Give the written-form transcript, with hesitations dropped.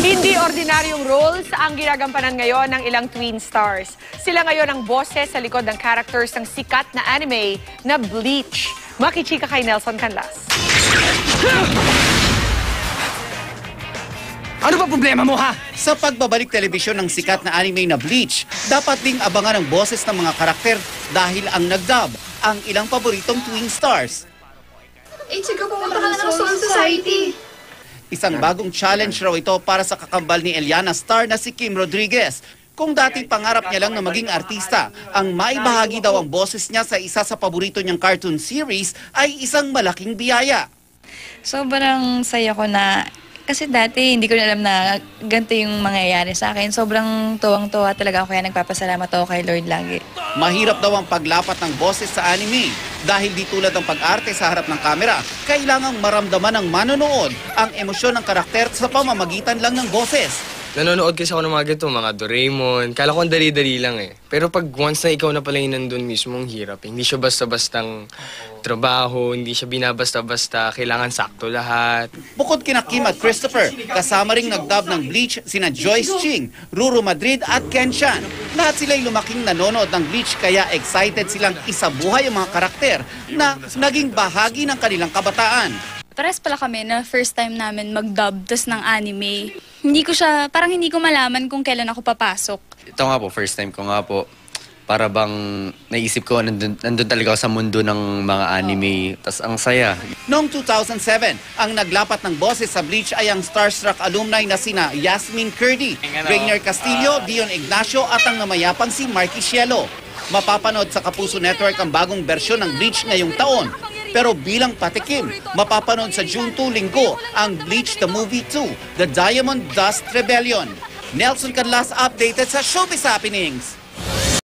Hindi ordinaryong roles ang ginagampanan ngayon ng ilang twin stars. Sila ngayon ang boses sa likod ng characters ng sikat na anime na Bleach. Makichika kay Nelson Canlas. Ano ba problema mo, ha? Sa pagbabalik telebisyon ng sikat na anime na Bleach, dapat ding abangan ang boses ng mga karakter dahil ang nagdub ang ilang paboritong twin stars. Sige, pumunta ka na ng Soul Society. Isang bagong challenge raw ito para sa kakambal ni Eliana star na si Kim Rodriguez. Kung dati pangarap niya lang na maging artista, ang maibahagi daw ang boses niya sa isa sa paborito niyang cartoon series ay isang malaking biyaya. Sobrang saya ko na, kasi dati hindi ko na alam na ganito yung mangyayari sa akin. Sobrang tuwang-tuwa talaga ako, kaya nagpapasalamat ako kay Lord lagi. Mahirap daw ang paglapat ng boses sa anime dahil di tulad ng pag-arte sa harap ng kamera, kailangang maramdaman ng manonood ang emosyon ng karakter sa pamamagitan lang ng boses. Nanonood kasi ako ng mga ganito, mga Doraemon. Kala ko ang dali-dali lang eh. Pero pag once na ikaw na pala yung nandun mismo, ang hirap. Hindi siya basta-bastang trabaho, hindi siya binabasta-basta, kailangan sakto lahat. Bukod kina Kim at Christopher, kasama ring nagdub ng Bleach sina Joyce Ching, Ruru Madrid at Ken Chan. Lahat sila'y lumaking nanonood ng Bleach kaya excited silang isabuhay ang mga karakter na naging bahagi ng kanilang kabataan. Pares pala kami na first time namin mag-dub tas ng anime. Hindi ko siya, parang hindi ko malaman kung kailan ako papasok. Ito nga po, first time ko nga po. Para bang naisip ko, nandun talaga ako sa mundo ng mga anime. Tas ang saya. Noong 2007, ang naglapat ng boses sa Bleach ay ang starstruck alumni na sina Yasmin Curdy, Rainier Castillo, Dion Ignacio at ang namayapang si Marky Cielo. Mapapanood sa Kapuso Network ang bagong bersyon ng Bleach ngayong taon. Pero bilang patikim, mapapanood sa June 2 linggo ang Bleach the Movie 2, The Diamond Dust Rebellion. Nelson Canlas updated sa Showbiz Happenings.